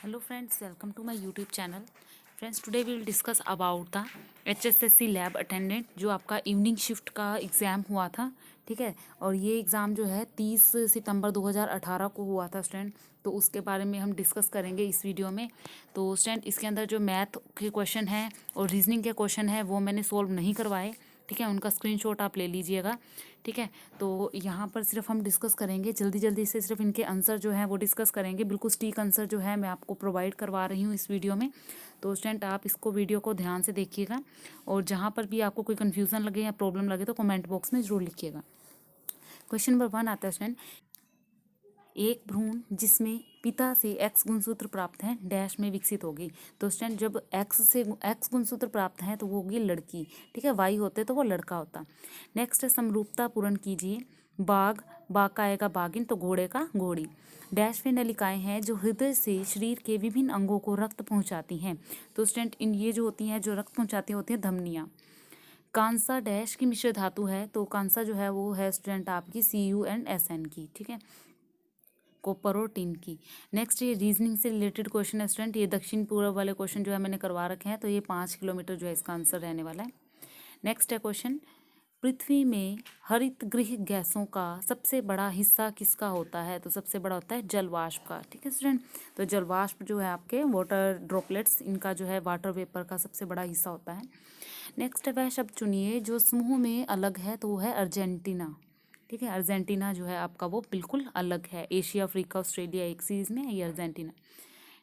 Hello friends, welcome to my YouTube channel. Friends, today we will discuss about the HSSC lab attendant जो आपका evening shift का exam हुआ था। ठीक है, और ये एग्ज़ाम जो है 30 सितंबर 2018 को हुआ था स्टूडेंट। तो उसके बारे में हम डिस्कस करेंगे इस वीडियो में। तो स्टूडेंट इसके अंदर जो मैथ के क्वेश्चन हैं और रीजनिंग के क्वेश्चन हैं वो मैंने सोल्व नहीं करवाए। ठीक है, उनका स्क्रीनशॉट आप ले लीजिएगा। ठीक है, तो यहाँ पर सिर्फ हम डिस्कस करेंगे जल्दी जल्दी से, सिर्फ इनके आंसर जो हैं वो डिस्कस करेंगे। बिल्कुल सटीक आंसर जो है मैं आपको प्रोवाइड करवा रही हूँ इस वीडियो में। तो स्टूडेंट आप इसको वीडियो को ध्यान से देखिएगा, और जहाँ पर भी आपको कोई कन्फ्यूज़न लगे या प्रॉब्लम लगे तो कमेंट बॉक्स में ज़रूर लिखिएगा। क्वेश्चन नंबर 1 आता है स्टूडेंट, एक भ्रूण जिसमें पिता से एक्स गुणसूत्र प्राप्त है डैश में विकसित होगी। तो स्टूडेंट जब एक्स गुणसूत्र प्राप्त है तो वो होगी लड़की। ठीक है, वाई होते तो वो लड़का होता। नेक्स्ट है समरूपता पूर्ण कीजिए। बाघ, बाघ का आएगा बागिन, तो घोड़े का घोड़ी। डैश में नलिकाएं हैं जो हृदय से शरीर के विभिन्न अंगों को रक्त पहुंचाती हैं। तो स्टूडेंट इन ये जो होती हैं जो रक्त पहुंचाती होती हैं धमनियाँ। कांसा डैश की मिश्र धातु है, तो कांसा जो है वो है स्टूडेंट आपकी CuNSn की। ठीक है, कॉपर और टिन की। नेक्स्ट ये रीजनिंग से रिलेटेड क्वेश्चन है स्टूडेंट। ये दक्षिण पूर्व वाले क्वेश्चन जो है मैंने करवा रखे हैं, तो ये 5 किलोमीटर जो है इसका आंसर रहने वाला है। नेक्स्ट है क्वेश्चन, पृथ्वी में हरित गृह गैसों का सबसे बड़ा हिस्सा किसका होता है? तो सबसे बड़ा होता है जल वाष्प का। ठीक है स्टूडेंट, तो जल वाष्प जो है आपके वाटर ड्रॉपलेट्स, इनका जो है वाटर वेपर का सबसे बड़ा हिस्सा होता है। नेक्स्ट है वह शब्द चुनिए जो समूह में अलग है, तो वो है अर्जेंटीना। ठीक है, अर्जेंटीना जो है आपका वो बिल्कुल अलग है। एशिया, अफ्रीका, ऑस्ट्रेलिया एक सीरीज में है ये अर्जेंटीना।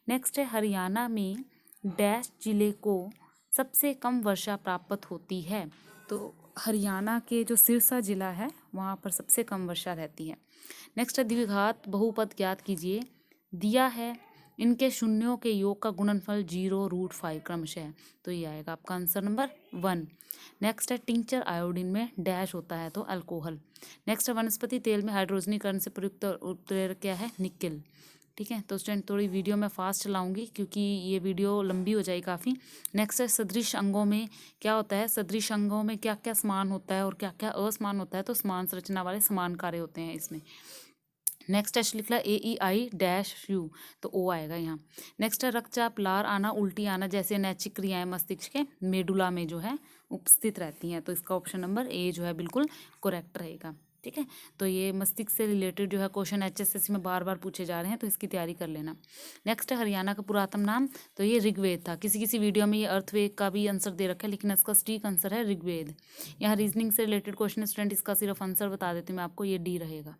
नेक्स्ट है हरियाणा में डैश जिले को सबसे कम वर्षा प्राप्त होती है। तो हरियाणा के जो सिरसा जिला है वहाँ पर सबसे कम वर्षा रहती है। नेक्स्ट है द्विघात बहुपद ज्ञात कीजिए। दिया है इनके शून्यों के योग का गुणनफल 0√5 क्रमशः है, तो ये आएगा आपका आंसर नंबर 1। नेक्स्ट है टिंचर आयोडीन में डैश होता है, तो अल्कोहल। नेक्स्ट है वनस्पति तेल में हाइड्रोजनीकरण से प्रयुक्त उत्प्रेरक क्या है? निकेल। ठीक है, तो स्टूडेंट थोड़ी वीडियो मैं फास्ट चलाऊंगी क्योंकि ये वीडियो लंबी हो जाएगी काफ़ी। नेक्स्ट है सदृश अंगों में क्या होता है? सदृश अंगों में क्या क्या समान होता है और क्या क्या असमान होता है? तो समान संरचना वाले समान कार्य होते हैं इसमें। नेक्स्ट टेस्ट लिख ला AEI-U, तो O आएगा यहाँ। नेक्स्ट है रक्तचाप, लार आना, उल्टी आना जैसे अनैच्छिक क्रियाएं मस्तिष्क के मेडुला में जो है उपस्थित रहती हैं, तो इसका ऑप्शन नंबर A जो है बिल्कुल करेक्ट रहेगा। ठीक है, तो ये मस्तिष्क से रिलेटेड जो है क्वेश्चन HSSC में बार बार पूछे जा रहे हैं, तो इसकी तैयारी कर लेना। नेक्स्ट है हरियाणा का पुरातन नाम, तो ये ऋग्वेद था। किसी किसी वीडियो में ये अर्थवेद का भी आंसर दे रखा है, लेकिन इसका सटीक आंसर है ऋग्वेद। यहाँ रीजनिंग से रिलेटेड क्वेश्चन स्टूडेंट, इसका सिर्फ आंसर बता देती हूँ मैं आपको, ये D रहेगा।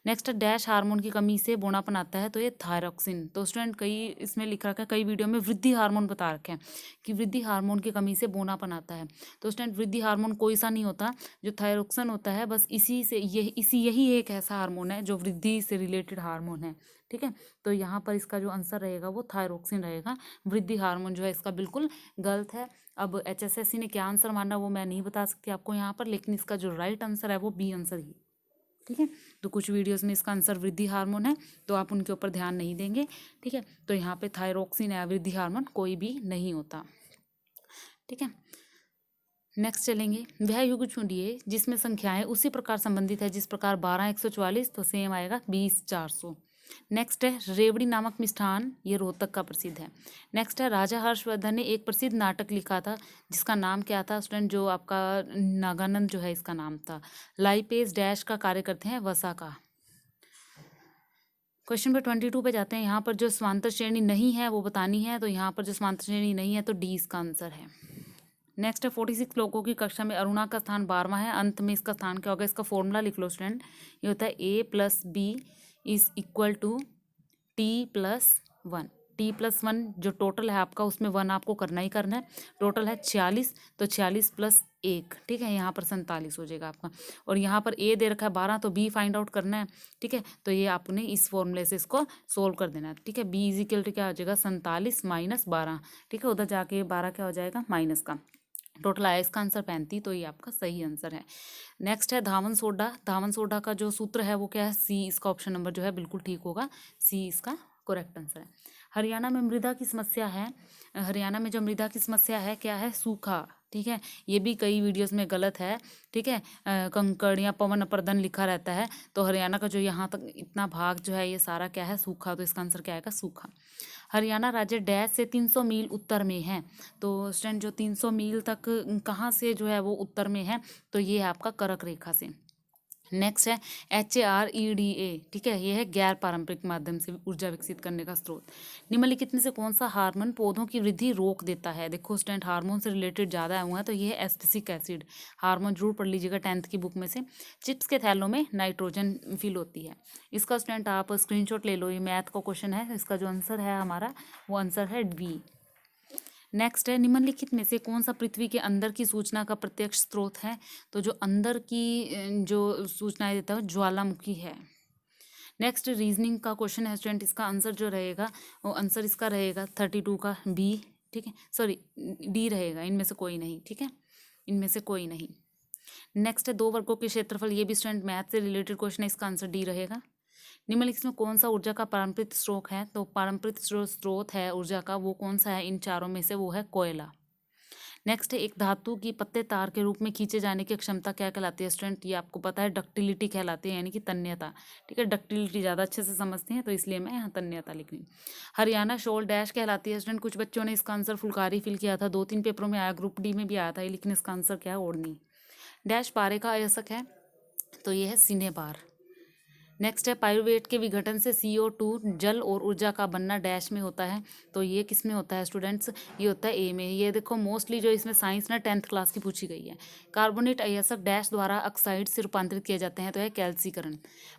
नेक्स्ट डैश हार्मोन की कमी से बौनापन आता है, तो ये थायरॉक्सिन। तो स्टूडेंट कई इसमें लिख रखा है, कई वीडियो में वृद्धि हार्मोन बता रखे हैं कि वृद्धि हार्मोन की कमी से बौनापन आता है। तो स्टूडेंट वृद्धि हार्मोन कोई सा नहीं होता, जो थायरॉक्सिन होता है बस इसी से यही एक ऐसा हार्मोन है जो वृद्धि से रिलेटेड हार्मोन है। ठीक है, तो यहाँ पर इसका जो आंसर रहेगा वो थायरॉक्सिन रहेगा। वृद्धि हार्मोन जो है इसका बिल्कुल गलत है। अब HSSC ने क्या आंसर माना वो मैं नहीं बता सकती आपको यहाँ पर, लेकिन इसका जो राइट आंसर है वो B आंसर ही। ठीक है, तो कुछ वीडियोस में इसका आंसर वृद्धि हार्मोन है, तो आप उनके ऊपर ध्यान नहीं देंगे। ठीक है, तो यहाँ पे थायरॉक्सिन है, वृद्धि हार्मोन कोई भी नहीं होता। ठीक है, नेक्स्ट चलेंगे, वह युग चुनिए जिसमें संख्याएं उसी प्रकार संबंधित है जिस प्रकार 12 144, तो सेम आएगा 20 400। नेक्स्ट है रेवड़ी नामक मिष्ठान, ये रोहतक का प्रसिद्ध है। नेक्स्ट है राजा हर्षवर्धन ने एक प्रसिद्ध नाटक लिखा था जिसका नाम क्या था स्टूडेंट? जो आपका नागानंद जो है इसका नाम था। लाइपेज डैश का कार्य करते हैं? वसा का। क्वेश्चन नंबर 22 पे जाते हैं। यहाँ पर जो समांतर श्रेणी नहीं है वो बतानी है, तो यहाँ पर जो समांतर श्रेणी नहीं है तो D इसका आंसर है। नेक्स्ट है 46 लोगों की कक्षा में अरुणा का स्थान 12वां है, अंत में इसका स्थान क्या होगा? इसका फॉर्मूला लिख लो स्टूडेंट, ये होता है A+B = T+1। T+1 जो टोटल है आपका उसमें 1 आपको करना ही करना है। टोटल है 46, तो 46 + 1, ठीक है, यहाँ पर 47 हो जाएगा आपका। और यहाँ पर A दे रखा है 12, तो B फाइंड आउट करना है। ठीक है, तो ये आपने इस फॉर्मूले से इसको सोल्व कर देना है। ठीक है, B = क्या हो जाएगा? 47 - 12। ठीक है, उधर जाके 12 क्या हो जाएगा? माइनस का। टोटल आया इसका आंसर 35, तो ये आपका सही आंसर है। नेक्स्ट है धावन सोडा। धावन सोडा का जो सूत्र है वो क्या है? C, इसका ऑप्शन नंबर जो है बिल्कुल ठीक होगा, C इसका करेक्ट आंसर है। हरियाणा में मृदा की समस्या है, हरियाणा में जो मृदा की समस्या है क्या है? सूखा। ठीक है, ये भी कई वीडियोस में गलत है। ठीक है, कंकड़ या पवन अपर्दन लिखा रहता है, तो हरियाणा का जो यहाँ तक इतना भाग जो है ये सारा क्या है, सूखा। तो इसका आंसर क्या आएगा, सूखा। हरियाणा राज्य डैश से 300 मील उत्तर में है। तो स्टूडेंट जो 300 मील तक कहाँ से जो है वो उत्तर में है, तो ये है आपका कर्क रेखा से। नेक्स्ट है HAREDA। ठीक है, ये है गैर पारंपरिक माध्यम से ऊर्जा विकसित करने का स्रोत। निम्नलिखित में से कौन सा हार्मोन पौधों की वृद्धि रोक देता है? देखो स्टूडेंट, हार्मोन से रिलेटेड ज़्यादा हुआ है, तो ये है एस्टिसिक एसिड। हार्मोन जरूर पढ़ लीजिएगा 10th की बुक में से। चिप्स के थैलों में नाइट्रोजन फिल होती है। इसका स्टूडेंट आप स्क्रीनशॉट ले लो, ये मैथ का क्वेश्चन है। इसका जो आंसर है हमारा, वो आंसर है बी। नेक्स्ट है, निम्नलिखित में से कौन सा पृथ्वी के अंदर की सूचना का प्रत्यक्ष स्रोत है? तो जो अंदर की जो सूचनाएं देता है ज्वालामुखी है। नेक्स्ट रीजनिंग का क्वेश्चन है स्टूडेंट, इसका आंसर जो रहेगा वो आंसर इसका रहेगा 32 का बी। ठीक है, सॉरी डी रहेगा, इनमें से कोई नहीं। ठीक है, इनमें से कोई नहीं। नेक्स्ट है 2 वर्गों के क्षेत्रफल, ये भी स्टूडेंट मैथ से रिलेटेड क्वेश्चन है, इसका आंसर डी रहेगा। निम्नलिखित में कौन सा ऊर्जा का पारंपरिक स्रोत है? तो पारंपरिक जो स्रोत है ऊर्जा का, वो कौन सा है इन चारों में से? वो है कोयला। नेक्स्ट है, एक धातु की पत्ते तार के रूप में खींचे जाने की क्षमता क्या कहलाती है? स्टूडेंट ये आपको पता है, डक्टिलिटी कहलाती है, यानी कि तन्यता। ठीक है, डक्टिलिटी ज़्यादा अच्छे से समझते हैं, तो इसलिए मैं यहाँ तन्यता लिख रही हूँ। हरियाणा शॉल डैश कहलाती है? स्टूडेंट कुछ बच्चों ने इसका आंसर फुलकारी फिल किया था, 2-3 पेपरों में आया, ग्रुप डी में भी आया था, लेकिन इसका आंसर क्या है, ओढ़नी। डैश पारे का अयस्क है, तो ये है सिनेबार। नेक्स्ट है, पाइरुवेट के विघटन से CO2 जल और ऊर्जा का बनना डैश में होता है, तो ये किस में होता है स्टूडेंट्स? ये होता है ए में। ये देखो मोस्टली जो इसमें साइंस ना 10th क्लास की पूछी गई है। कार्बोनेट अयस्क डैश द्वारा ऑक्साइड से रूपांतरित किए जाते हैं, तो है कैल्सीकरण।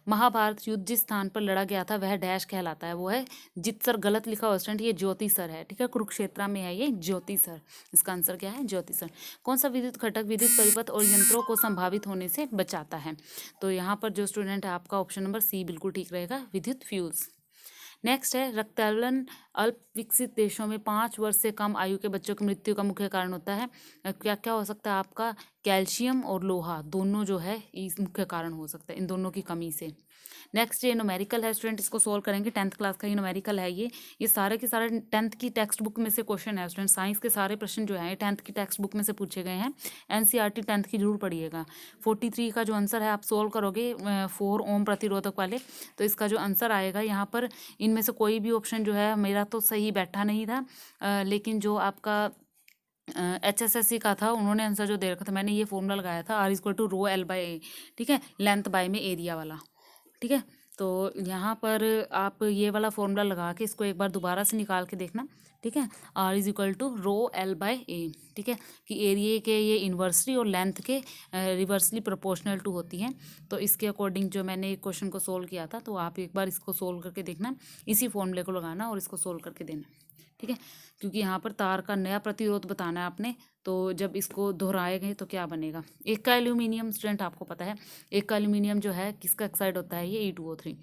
महाभारत युद्ध जिस स्थान पर लड़ा गया था वह डैश कहलाता है? वो है जितसर। गलत लिखा हुआ स्टूडेंट, ये ज्योतिसर है। ठीक है, कुरुक्षेत्र में है ये ज्योतिसर। इसका आंसर क्या है, ज्योतिसर। कौन सा विद्युत घटक विद्युत परिपथ और यंत्रों को संभावित होने से बचाता है? तो यहाँ पर जो स्टूडेंट है आपका ऑप्शन नंबर सी बिल्कुल ठीक रहेगा, विद्युत फ्यूज। नेक्स्ट है, रक्तचालन अल्प विकसित देशों में 5 वर्ष से कम आयु के बच्चों की मृत्यु का मुख्य कारण होता है। क्या क्या हो सकता है आपका? कैल्शियम और लोहा दोनों जो है इस मुख्य कारण हो सकता है, इन दोनों की कमी से। नेक्स्ट ये न्यूमेरिकल है स्टूडेंट, इसको सोल्व करेंगे, 10th क्लास का ये न्यूमेरिकल है। ये सारे के सारे 10th की टेक्स्ट बुक में से क्वेश्चन है स्टूडेंट। साइंस के सारे प्रश्न जो है 10th की टेक्स्ट बुक में से पूछे गए हैं। NCERT 10th की जरूर पढ़िएगा। 43 का जो आंसर है आप सोल्व करोगे 4 ओम प्रतिरोधक वाले, तो इसका जो आंसर आएगा यहाँ पर, इनमें से कोई भी ऑप्शन जो है मेरा तो सही बैठा नहीं था, लेकिन जो आपका HSSC का था उन्होंने आंसर जो दे रखा था, मैंने ये फॉर्मूला लगाया था R=ρL/A। ठीक है, लेंथ बाय में एरिया वाला। ठीक है, तो यहाँ पर आप ये वाला फॉर्मूला लगा के इसको एक बार दोबारा से निकाल के देखना। ठीक है, R=ρL/A। ठीक है, कि एरिया के ये इन्वर्सली और लेंथ के रिवर्सली प्रोपोर्शनल टू होती है। तो इसके अकॉर्डिंग जो मैंने क्वेश्चन को सोल्व किया था, तो आप एक बार इसको सोल्व करके देखना, इसी फॉर्मूले को लगाना और इसको सोल्व करके देना। ठीक है, क्योंकि यहाँ पर तार का नया प्रतिरोध बताना है आपने, तो जब इसको दोहराएंगे तो क्या बनेगा? एक का एल्यूमिनियम स्टूडेंट आपको पता है, एक का एल्यूमिनियम जो है किसका ऑक्साइड होता है? ये E2O3।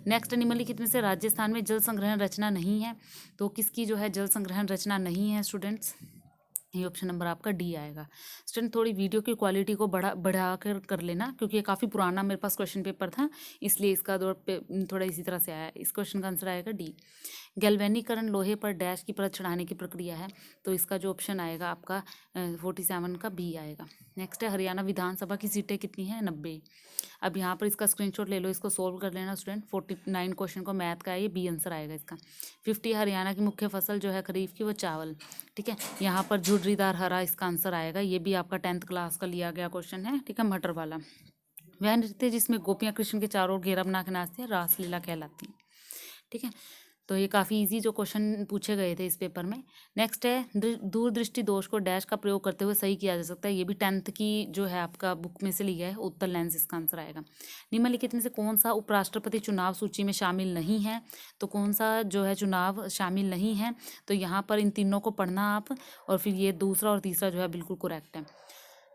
नेक्स्ट, निम्नलिखित में से राजस्थान में जल संग्रहण रचना नहीं है, तो किसकी जो है जल संग्रहण रचना नहीं है स्टूडेंट्स? ये ऑप्शन नंबर आपका डी आएगा। स्टूडेंट थोड़ी वीडियो की क्वालिटी को बढ़ा कर लेना, क्योंकि ये काफ़ी पुराना मेरे पास क्वेश्चन पेपर था, इसलिए इसका दौर पे थोड़ा इसी तरह से आया। इस क्वेश्चन का आंसर आएगा डी। गैल्वेनीकरण लोहे पर डैश की परत चढ़ाने की प्रक्रिया है, तो इसका जो ऑप्शन आएगा आपका 47 का बी आएगा। नेक्स्ट है, हरियाणा विधानसभा की सीटें कितनी हैं? 90। अब यहाँ पर इसका स्क्रीनशॉट ले लो, इसको सोल्व कर लेना स्टूडेंट। 49 क्वेश्चन को मैथ का है, ये बी आंसर आएगा इसका। 50 हरियाणा की मुख्य फसल जो है खरीफ की, वो चावल। ठीक है, यहाँ पर झुर्रीदार हरा इसका आंसर आएगा, ये भी आपका 10th क्लास का लिया गया क्वेश्चन है। ठीक है, मटर वाला। वह नृत्य जिसमें गोपियाँ कृष्ण के चारों ओर घेरा बना के नाचती है, रासलीला कहलाती है। ठीक है, तो ये काफ़ी इजी जो क्वेश्चन पूछे गए थे इस पेपर में। नेक्स्ट है, दूरदृष्टि दोष को डैश का प्रयोग करते हुए सही किया जा सकता है, ये भी 10th की जो है आपका बुक में से लिया है, उत्तर लेंस इसका आंसर आएगा। निम्नलिखित में से कौन सा उपराष्ट्रपति चुनाव सूची में शामिल नहीं है? तो कौन सा जो है चुनाव शामिल नहीं है? तो यहाँ पर इन तीनों को पढ़ना आप, और फिर ये दूसरा और तीसरा जो है बिल्कुल करेक्ट है।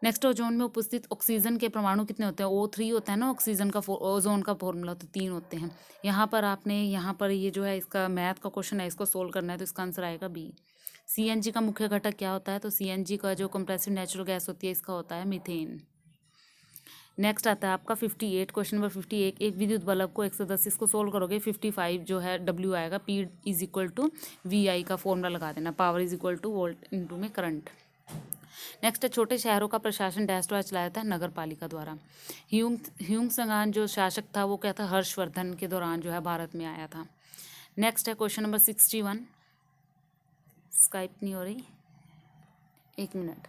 नेक्स्ट, ओजोन में उपस्थित ऑक्सीजन के परमाणु कितने होते हैं? O3 होता है ना ऑक्सीजन का, ओजोन का फॉर्मूला, तो 3 होते हैं। यहाँ पर आपने यहाँ पर ये जो है इसका मैथ का क्वेश्चन है, इसको सोल्व करना है, तो इसका आंसर आएगा बी। CNG का मुख्य घटक क्या होता है? तो CNG का जो कंप्रेसिव नेचुरल गैस होती है, इसका होता है मीथेन। नेक्स्ट आता है आपका 58, क्वेश्चन नंबर 58। एक विद्युत बल्ब को 110, इसको सोल्व करोगे 55 जो है W आएगा। P=VI का फॉर्मूला लगा देना, power is equal two volt into में करंट। नेक्स्ट है छोटे शहरों का प्रशासन डैश द्वारा चलाया था, नगर पालिका द्वारा। ह्यूंग संगान जो शासक था वो क्या था, हर्षवर्धन के दौरान जो है भारत में आया था। नेक्स्ट है क्वेश्चन नंबर 61, स्काइप नहीं हो रही, 1 मिनट।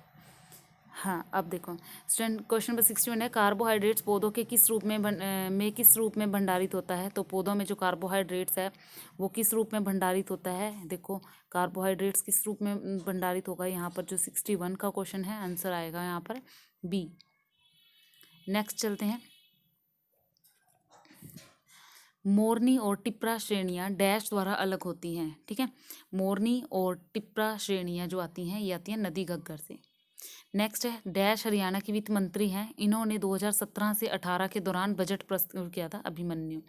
हाँ अब देखो स्टूडेंट, क्वेश्चन नंबर 61 है कार्बोहाइड्रेट्स पौधों के किस रूप में किस रूप में भंडारित होता है। तो पौधों में जो कार्बोहाइड्रेट्स है वो किस रूप में भंडारित होता है। देखो कार्बोहाइड्रेट्स किस रूप में भंडारित होगा, यहाँ पर जो 61 का क्वेश्चन है आंसर आएगा यहाँ पर बी। नेक्स्ट चलते हैं, मोरनी और टिप्रा श्रेणियाँ डैश द्वारा अलग होती हैं। ठीक है, मोरनी और टिप्रा श्रेणियाँ जो आती हैं ये आती हैं नदी घग्गर से। नेक्स्ट है डैश हरियाणा की वित्त मंत्री हैं, इन्होंने 2017 से 18 के दौरान बजट प्रस्तुत किया था, अभिमन्यु।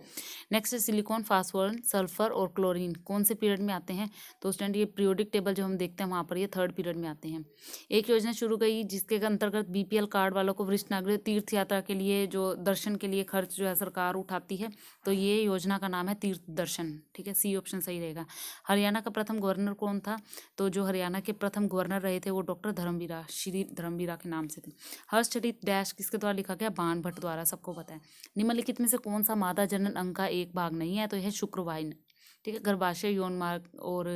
नेक्स्ट है सिलिकॉन, फास्फोरस, सल्फर और क्लोरीन कौन से पीरियड में आते हैं। तो स्टूडेंट ये पीरियोडिक टेबल जो हम देखते हैं वहाँ पर ये 3rd पीरियड में आते हैं। एक योजना शुरू गई जिसके अंतर्गत BPL कार्ड वालों को वरिष्ठ नागरिक तीर्थ यात्रा के लिए जो दर्शन के लिए खर्च जो है सरकार उठाती है, तो ये योजना का नाम है तीर्थ दर्शन। ठीक है, सी ऑप्शन सही रहेगा। हरियाणा का प्रथम गवर्नर कौन था। तो जो हरियाणा के प्रथम गवर्नर रहे थे वो डॉक्टर धर्मवीरा, श्री धर्मवीरा के नाम से थे। हर्षचरित डैश किसके द्वारा लिखा गया, बाण भट्ट द्वारा, सबको पता है। निम्नलिखित में से कौन सा मादा जनन अंग का एक भाग नहीं है। तो यह शुक्रवाहिनी। ठीक है, गर्भाशय, यौन मार्ग और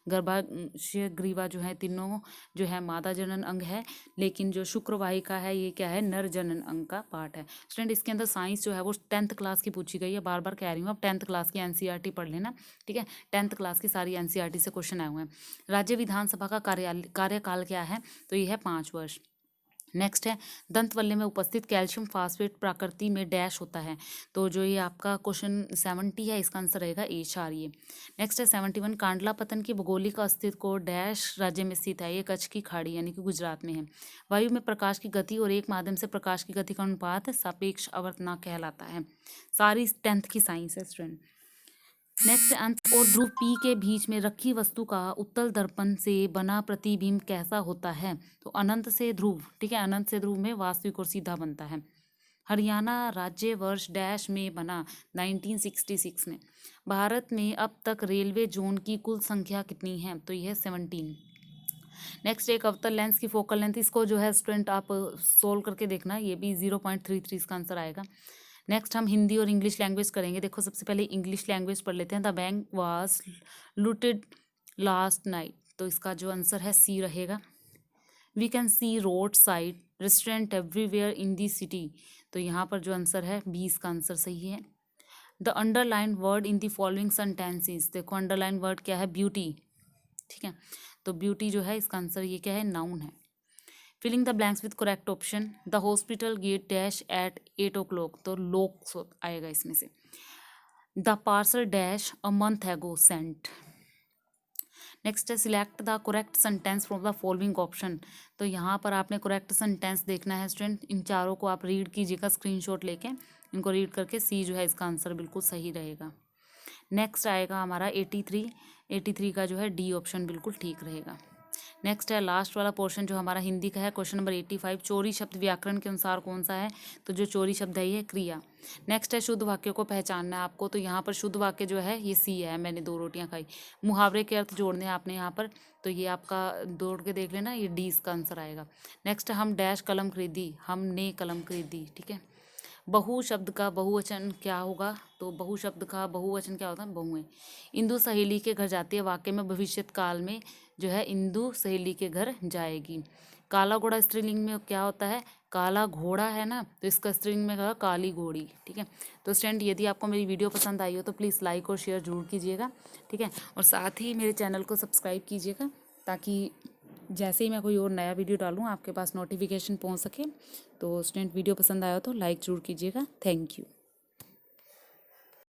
गर्भाशय ग्रीवा जो है तीनों जो है मादा जनन अंग है, लेकिन जो शुक्रवाहिका है ये क्या है, नर जनन अंग का पार्ट है। स्टूडेंट इसके अंदर साइंस जो है वो 10th क्लास की पूछी गई है, बार बार कह रही हूँ, अब 10th क्लास की NCERT पढ़ लेना। ठीक है, 10th क्लास की सारी NCERT से क्वेश्चन आए हुए हैं। राज्य विधानसभा का कार्यकाल क्या है। तो ये है 5 वर्ष। नेक्स्ट है दंत वल्ले में उपस्थित कैल्शियम फास्फेट प्रकृति में डैश होता है। तो जो ये आपका क्वेश्चन 70 है इसका आंसर रहेगा ए क्षारीय। नेक्स्ट है 71 कांडला पतन की भौगोलिक अस्तित्व डैश राज्य में स्थित है। ये कच्छ की खाड़ी यानी कि गुजरात में है। वायु में प्रकाश की गति और एक माध्यम से प्रकाश की गति का अनुपात सापेक्ष आवर्तनांक कहलाता है। सारी 10th की साइंस है स्टूडेंट। नेक्स्ट अंत और ध्रुव P के बीच में रखी वस्तु का उत्तल दर्पण से बना प्रतिबिंब कैसा होता है। तो अनंत से ध्रुव। ठीक है, अनंत से ध्रुव में वास्तविक और सीधा बनता है। हरियाणा राज्य वर्ष डैश में बना 1966 में। भारत में अब तक रेलवे जोन की कुल संख्या कितनी है। तो यह 17। नेक्स्ट एक अवतल लेंस की फोकल लेंथ, इसको जो है स्टूडेंट आप सोल्व करके देखना, ये भी 0.33 इसका आंसर आएगा। नेक्स्ट हम हिंदी और इंग्लिश लैंग्वेज करेंगे। देखो सबसे पहले इंग्लिश लैंग्वेज पढ़ लेते हैं। The bank was looted last night. तो इसका जो आंसर है सी रहेगा। We can see road side restaurant everywhere in the city. तो यहाँ पर जो आंसर है बी इसका आंसर सही है। The underline word in the following sentences. देखो अंडरलाइन वर्ड क्या है, ब्यूटी। ठीक है, तो ब्यूटी जो है इसका आंसर ये क्या है, नाउन है। Filling the blanks with correct option. The hospital gate dash at 8 o'clock। तो लोग आएगा इसमें से। The parcel dash a month ago sent. Next है select the correct sentence from the following option. तो यहाँ पर आपने करेक्ट सेंटेंस देखना है स्टूडेंट। इन चारों को आप रीड कीजिएगा स्क्रीनशॉट लेके, इनको रीड करके सी जो है इसका आंसर बिल्कुल सही रहेगा। नेक्स्ट आएगा हमारा 83 का जो है डी ऑप्शन बिल्कुल ठीक रहेगा। नेक्स्ट है लास्ट वाला पोर्शन जो हमारा हिंदी का है, क्वेश्चन नंबर 85। चोरी शब्द व्याकरण के अनुसार कौन सा है। तो जो चोरी शब्द है ये क्रिया। नेक्स्ट है शुद्ध वाक्य को पहचानना है आपको। तो यहाँ पर शुद्ध वाक्य जो है ये सी है, मैंने 2 रोटियां खाई। मुहावरे के अर्थ जोड़ने हैं आपने यहाँ पर, तो ये आपका दौड़ के देख लेना, ये डी इसका आंसर आएगा। नेक्स्ट हम डैश कलम खरीदी, हमने कलम खरीदी। ठीक है, बहु शब्द का बहुवचन क्या होगा। तो बहु शब्द का बहुवचन क्या होता है, बहुएं। इंदु सहेली के घर जाती है, वाक्य में भविष्यत काल में जो है इंदु सहेली के घर जाएगी। काला घोड़ा स्त्रीलिंग में क्या होता है, काला घोड़ा है ना, तो इसका स्त्रीलिंग में कहा काली घोड़ी। ठीक है, तो स्टूडेंट यदि आपको मेरी वीडियो पसंद आई हो तो प्लीज़ लाइक और शेयर जरूर कीजिएगा। ठीक है, और साथ ही मेरे चैनल को सब्सक्राइब कीजिएगा ताकि जैसे ही मैं कोई और नया वीडियो डालूँ आपके पास नोटिफिकेशन पहुंच सके। तो स्टूडेंट वीडियो पसंद आया हो तो लाइक ज़रूर कीजिएगा। Thank you.